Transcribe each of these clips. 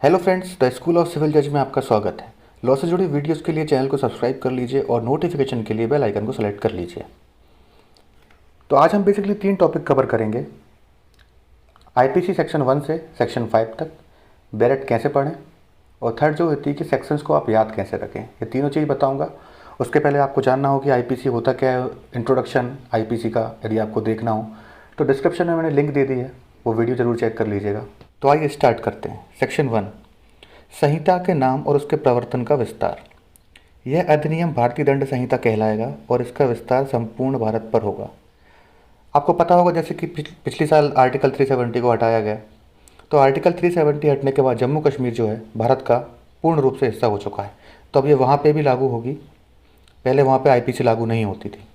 Hello friends, the school of civil जज में आपका स्वागत है। लॉ से जुड़ी वीडियोस के लिए चैनल को सब्सक्राइब कर लीजिए और नोटिफिकेशन के लिए बेल आइकन को सेलेक्ट कर लीजिए। तो आज हम बेसिकली 3 टॉपिक कवर करेंगे। आईपीसी सेक्शन 1 से सेक्शन 5 तक बैरेट कैसे पढ़ें, और थर्ड जो होती है कि सेक्शंस को आप याद कैसे रखें। ये तीनों चीज़ बताऊँगा। उसके पहले आपको जानना हो कि आईपीसी होता क्या है, इंट्रोडक्शन आईपीसी का यदि आपको देखना हो तो डिस्क्रिप्शन में मैंने लिंक दे दी है, वो वीडियो ज़रूर चेक कर लीजिएगा। तो आइए स्टार्ट करते हैं। सेक्शन 1, संहिता के नाम और उसके प्रवर्तन का विस्तार। यह अधिनियम भारतीय दंड संहिता कहलाएगा और इसका विस्तार संपूर्ण भारत पर होगा। आपको पता होगा जैसे कि पिछली साल आर्टिकल 370 को हटाया गया, तो आर्टिकल 370 हटने के बाद जम्मू कश्मीर जो है भारत का पूर्ण रूप से हिस्सा हो चुका है। तो अब ये वहाँ पे भी लागू होगी, पहले वहाँ पे आईपीसी लागू नहीं होती थी।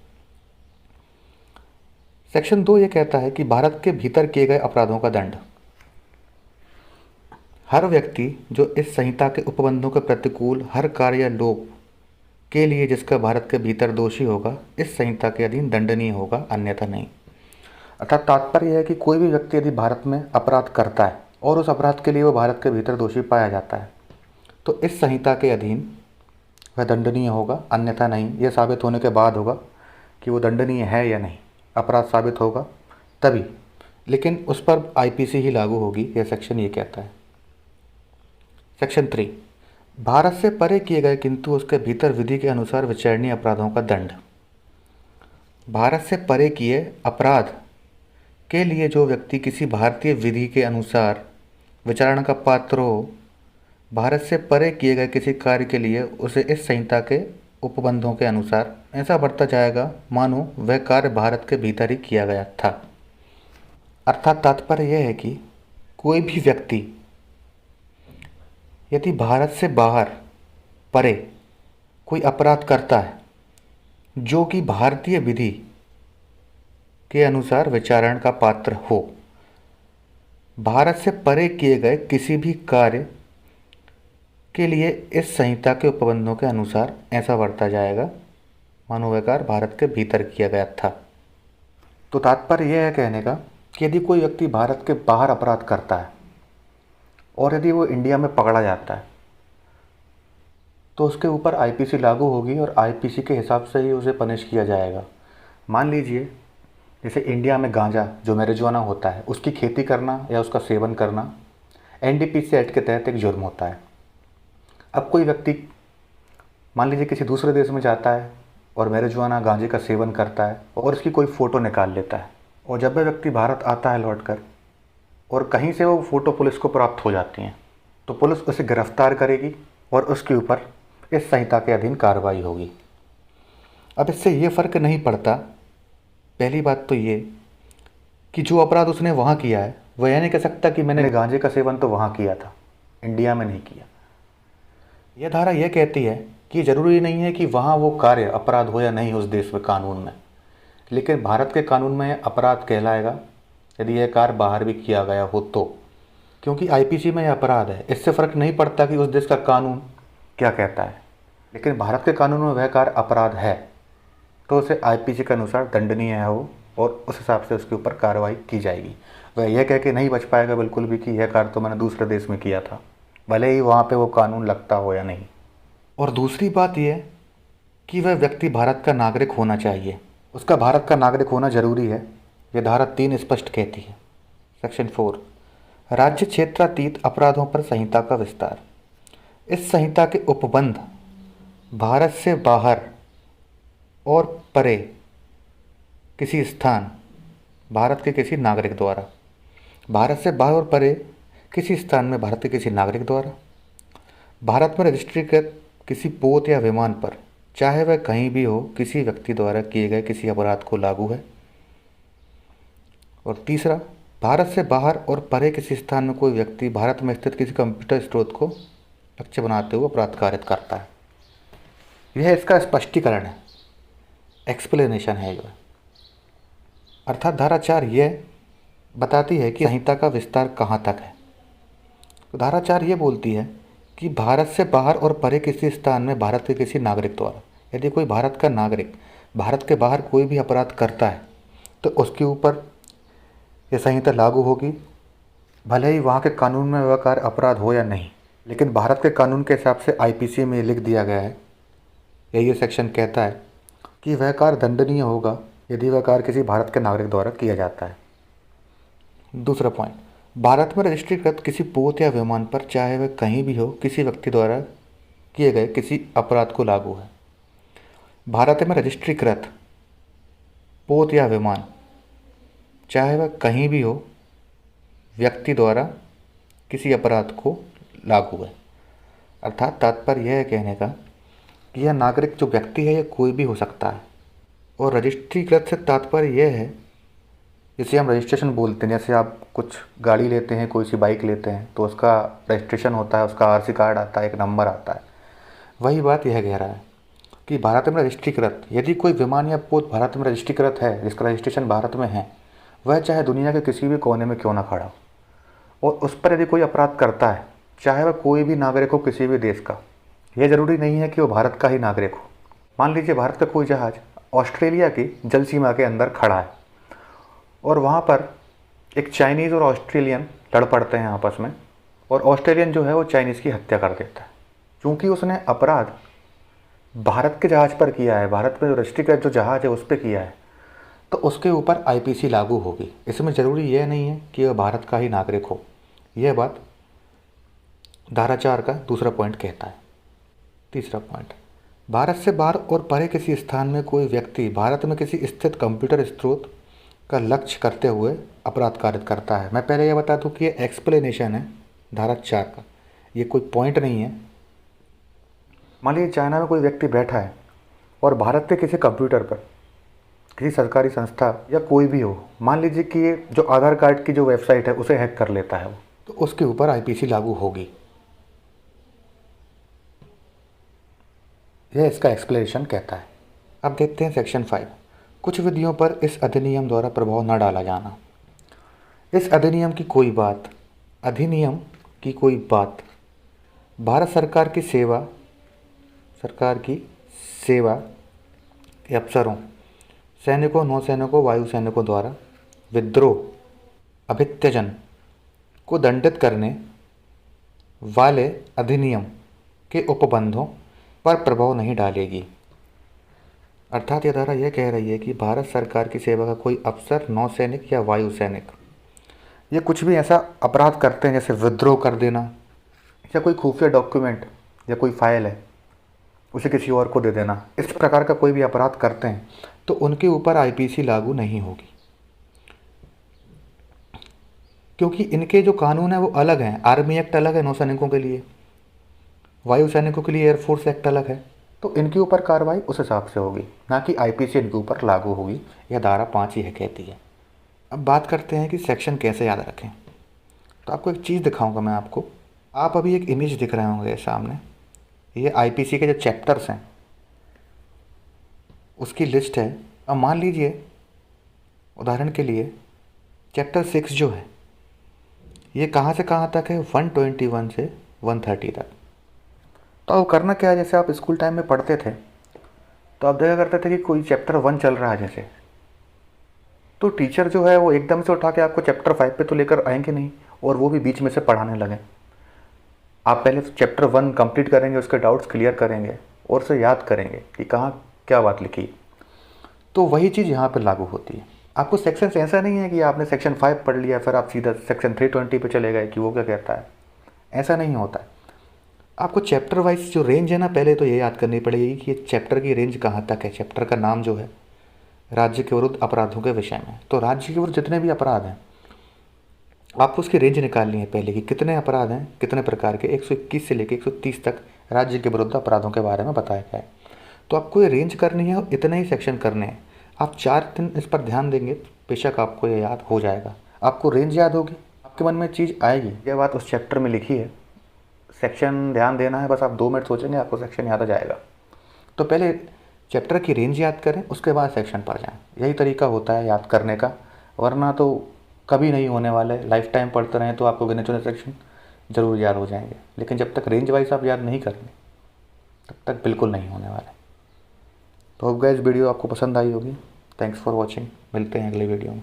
सेक्शन 2 ये कहता है कि भारत के भीतर किए गए अपराधों का दंड। हर व्यक्ति जो इस संहिता के उपबंधों के प्रतिकूल हर कार्य या लोप के लिए जिसका भारत के भीतर दोषी होगा, इस संहिता के अधीन दंडनीय होगा, अन्यथा नहीं। अर्थात तात्पर्य यह है कि कोई भी व्यक्ति यदि भारत में अपराध करता है और उस अपराध के लिए वो भारत के भीतर दोषी पाया जाता है तो इस संहिता के अधीन वह दंडनीय होगा, अन्यथा नहीं। यह साबित होने के बाद होगा कि वो दंडनीय है या नहीं, अपराध साबित होगा तभी, लेकिन उस पर आईपीसी ही लागू होगी, यह सेक्शन ये कहता है। सेक्शन 3, भारत से परे किए गए किंतु उसके भीतर विधि के अनुसार विचारणीय अपराधों का दंड। भारत से परे किए अपराध के लिए जो व्यक्ति किसी भारतीय विधि के अनुसार विचारणा का पात्र हो, भारत से परे किए गए किसी कार्य के लिए उसे इस संहिता के उपबंधों के अनुसार ऐसा बढ़ता जाएगा मानो वह कार्य भारत के भीतर ही किया गया था। अर्थात तात्पर्य यह है कि कोई भी व्यक्ति यदि भारत से बाहर परे कोई अपराध करता है जो कि भारतीय विधि के अनुसार विचारण का पात्र हो, भारत से परे किए गए किसी भी कार्य के लिए इस संहिता के उपबंधों के अनुसार ऐसा बढ़ता जाएगा मानो वह कार्य भारत के भीतर किया गया था। तो तात्पर्य यह है कहने का कि यदि कोई व्यक्ति भारत के बाहर अपराध करता है और यदि वो इंडिया में पकड़ा जाता है तो उसके ऊपर आईपीसी लागू होगी और आईपीसी के हिसाब से ही उसे पनिश किया जाएगा। मान लीजिए जैसे इंडिया में गांजा जो मैरिजुआना होता है उसकी खेती करना या उसका सेवन करना एनडीपीसी एक्ट के तहत एक जुर्म होता है। अब कोई व्यक्ति मान लीजिए किसी दूसरे देश में जाता है और मैरिजुआना गांजे का सेवन करता है और उसकी कोई फ़ोटो निकाल लेता है, और जब वह व्यक्ति भारत आता है लौटकर और कहीं से वो फ़ोटो पुलिस को प्राप्त हो जाती हैं तो पुलिस उसे गिरफ्तार करेगी और उसके ऊपर इस संहिता के अधीन कार्रवाई होगी। अब इससे ये फ़र्क नहीं पड़ता, पहली बात तो ये कि जो अपराध उसने वहाँ किया है वह यह नहीं कह सकता कि मैंने गांजे का सेवन तो वहाँ किया था, इंडिया में नहीं किया। यह धारा यह कहती है कि ज़रूरी नहीं है कि वहाँ वो कार्य अपराध हो या नहीं उस देश में कानून में, लेकिन भारत के कानून में अपराध कहलाएगा यदि यह कार्य बाहर भी किया गया हो तो, क्योंकि आईपीसी में यह अपराध है। इससे फ़र्क नहीं पड़ता कि उस देश का कानून क्या कहता है, लेकिन भारत के कानून में वह कार्य अपराध है तो उसे आईपीसी के अनुसार दंडनीय है वो, और उस हिसाब से उसके ऊपर कार्रवाई की जाएगी। वह यह कह के नहीं बच पाएगा बिल्कुल भी कि यह कार्य तो मैंने दूसरे देश में किया था, भले ही वहाँ पे वो कानून लगता हो या नहीं। और दूसरी बात यह कि वह व्यक्ति भारत का नागरिक होना चाहिए, उसका भारत का नागरिक होना जरूरी है, यह धारा 3 स्पष्ट कहती है। सेक्शन 4, राज्य क्षेत्रातीत अपराधों पर संहिता का विस्तार। इस संहिता के उपबंध भारत से बाहर और परे किसी स्थान भारत के किसी नागरिक द्वारा, भारत से बाहर और परे किसी स्थान में भारत के किसी नागरिक द्वारा, भारत में रजिस्ट्रीकृत किसी पोत या विमान पर, चाहे वह कहीं भी हो, किसी व्यक्ति द्वारा किए गए किसी अपराध को लागू है। और तीसरा, भारत से बाहर और परे किसी स्थान में कोई व्यक्ति भारत में स्थित किसी कंप्यूटर स्रोत को लक्ष्य बनाते हुए अपराध कारित करता है। यह इसका स्पष्टीकरण है, एक्सप्लेनेशन है यह। अर्थात धारा 4 यह बताती है कि संहिता का विस्तार कहाँ तक है। तो धारा 4 ये बोलती है कि भारत से बाहर और परे किसी स्थान में भारत के किसी नागरिक द्वारा, यदि कोई भारत का नागरिक भारत के बाहर कोई भी अपराध करता है तो उसके ऊपर यह संहिता लागू होगी, भले ही वहाँ के कानून में वह कार्य अपराध हो या नहीं। लेकिन भारत के कानून के हिसाब से आईपीसी में लिख दिया गया है, ये सेक्शन कहता है कि वह कार्य दंडनीय होगा यदि वह कार्य किसी भारत के नागरिक द्वारा किया जाता है। दूसरा पॉइंट, भारत में रजिस्ट्रीकृत किसी पोत या विमान पर, चाहे वह कहीं भी हो, किसी व्यक्ति द्वारा किए गए किसी अपराध को लागू है। भारत में रजिस्ट्रीकृत पोत या विमान, चाहे वह कहीं भी हो, व्यक्ति द्वारा किसी अपराध को लागू है। अर्थात तात्पर्य यह है कहने का कि यह नागरिक जो व्यक्ति है, यह कोई भी हो सकता है। और रजिस्ट्रीकृत से तात्पर्य यह है, जिसे हम रजिस्ट्रेशन बोलते हैं, जैसे आप कुछ गाड़ी लेते हैं, कोई सी बाइक लेते हैं तो उसका रजिस्ट्रेशन होता है, उसका आरसी कार्ड आता है, एक नंबर आता है। वही बात यह कह रहा है कि भारत में रजिस्ट्रीकृत, यदि कोई विमान या पोत भारत में रजिस्ट्रीकृत है, जिसका रजिस्ट्रेशन भारत में है, वह चाहे दुनिया के किसी भी कोने में क्यों ना खड़ा हो, और उस पर यदि कोई अपराध करता है, चाहे वह कोई भी नागरिक हो किसी भी देश का, यह ज़रूरी नहीं है कि वो भारत का ही नागरिक हो। मान लीजिए भारत का कोई जहाज़ ऑस्ट्रेलिया की जल सीमा के अंदर खड़ा है और वहाँ पर एक चाइनीज़ और ऑस्ट्रेलियन लड़ पड़ते हैं आपस में, और ऑस्ट्रेलियन जो है वो चाइनीज़ की हत्या कर देता है। क्योंकि उसने अपराध भारत के जहाज़ पर किया है, भारत में जो रजिस्ट्रीकृत जो जहाज़ है उस पर किया है, तो उसके ऊपर आईपीसी लागू होगी। इसमें ज़रूरी यह नहीं है कि वह भारत का ही नागरिक हो। यह बात धारा 4 का दूसरा पॉइंट कहता है। तीसरा पॉइंट, भारत से बाहर और परे किसी स्थान में कोई व्यक्ति भारत में किसी स्थित कंप्यूटर स्रोत का लक्ष्य करते हुए अपराध कारित करता है। मैं पहले यह बता दूं कि ये एक्सप्लेनेशन है धारा 4 का, ये कोई पॉइंट नहीं है। मान लीजिए चाइना में कोई व्यक्ति बैठा है और भारत के किसी कंप्यूटर पर किसी सरकारी संस्था या कोई भी हो, मान लीजिए कि ये जो आधार कार्ड की जो वेबसाइट है उसे हैक कर लेता है वो, तो उसके ऊपर आईपीसी लागू होगी। यह इसका एक्सप्लेनेशन कहता है। अब देखते हैं सेक्शन 5, कुछ विधियों पर इस अधिनियम द्वारा प्रभाव न डाला जाना। इस अधिनियम की कोई बात भारत सरकार की सेवा के अफसरों, सैनिकों, नौसैनिकों, वायुसैनिकों द्वारा विद्रोह, अभित्यजन को दंडित करने वाले अधिनियम के उपबंधों पर प्रभाव नहीं डालेगी। अर्थात यह धारा यह कह रही है कि भारत सरकार की सेवा का कोई अफसर, नौसैनिक या वायुसैनिक, ये कुछ भी ऐसा अपराध करते हैं जैसे विद्रोह कर देना, या कोई खुफिया डॉक्यूमेंट या कोई फाइल है उसे किसी और को दे देना, इस प्रकार का कोई भी अपराध करते हैं तो उनके ऊपर आईपीसी लागू नहीं होगी। क्योंकि इनके जो कानून है वो अलग हैं। आर्मी एक्ट अलग है नौसैनिकों के लिए, वायु सैनिकों के लिए एयरफोर्स एक्ट अलग है, तो इनके ऊपर कार्रवाई उस हिसाब से होगी, ना कि आईपीसी इनके ऊपर लागू होगी। यह धारा 5 यह कहती है। अब बात करते हैं कि सेक्शन कैसे याद रखें। तो आपको एक चीज़ दिखाऊंगा मैं आपको। आप अभी एक इमेज दिख रहे होंगे सामने, ये आईपीसी के जो चैप्टर्स हैं उसकी लिस्ट है। अब मान लीजिए उदाहरण के लिए चैप्टर 6 जो है ये कहाँ से कहाँ तक है, 121 से 130 तक। तो अब करना क्या है, जैसे आप स्कूल टाइम में पढ़ते थे तो आप देखा करते थे कि कोई चैप्टर 1 चल रहा है जैसे, तो टीचर जो है वो एकदम से उठा के आपको चैप्टर 5 पे तो लेकर आएंगे नहीं, और वो भी बीच में से पढ़ाने लगे। आप पहले चैप्टर 1 कंप्लीट करेंगे, उसके डाउट्स क्लियर करेंगे और उसे याद करेंगे कि कहाँ क्या बात लिखी। तो वही चीज़ यहाँ पर लागू होती है। आपको सेक्शन से ऐसा नहीं है कि आपने सेक्शन 5 पढ़ लिया फिर आप सीधा सेक्शन 320 पे चले गए कि वो क्या कहता है, ऐसा नहीं होता है। आपको चैप्टर वाइज जो रेंज है ना, पहले तो ये याद करनी पड़ेगी कि ये चैप्टर की रेंज कहाँ तक है। चैप्टर का नाम जो है राज्य के विरुद्ध अपराधों के विषय में, तो राज्य के विरुद्ध जितने भी अपराध हैं आपको उसकी रेंज निकालनी है पहले कि कितने अपराध हैं, कितने प्रकार के, 121 से लेकर 130 तक राज्य के विरुद्ध अपराधों के बारे में बताया गया है। तो आपको ये रेंज करनी है और इतने ही सेक्शन करने हैं। आप 4 दिन इस पर ध्यान देंगे, बेशक आपको ये याद हो जाएगा। आपको रेंज याद होगी, आपके मन में चीज़ आएगी, यह बात उस चैप्टर में लिखी है, सेक्शन ध्यान देना है, बस आप 2 मिनट सोचेंगे आपको सेक्शन याद आ जाएगा। तो पहले चैप्टर की रेंज याद करें, उसके बाद सेक्शन पर जाएं। यही तरीका होता है याद करने का, वरना तो कभी नहीं होने वाले। लाइफ टाइम पढ़ते रहें तो आपको गिने चुने सेक्शन ज़रूर याद हो जाएंगे, लेकिन जब तक रेंज वाइज आप याद नहीं करेंगे तब तक बिल्कुल नहीं होने वाले। तो होप गाइस वीडियो आपको पसंद आई होगी। थैंक्स फॉर वॉचिंग, मिलते हैं अगले वीडियो में।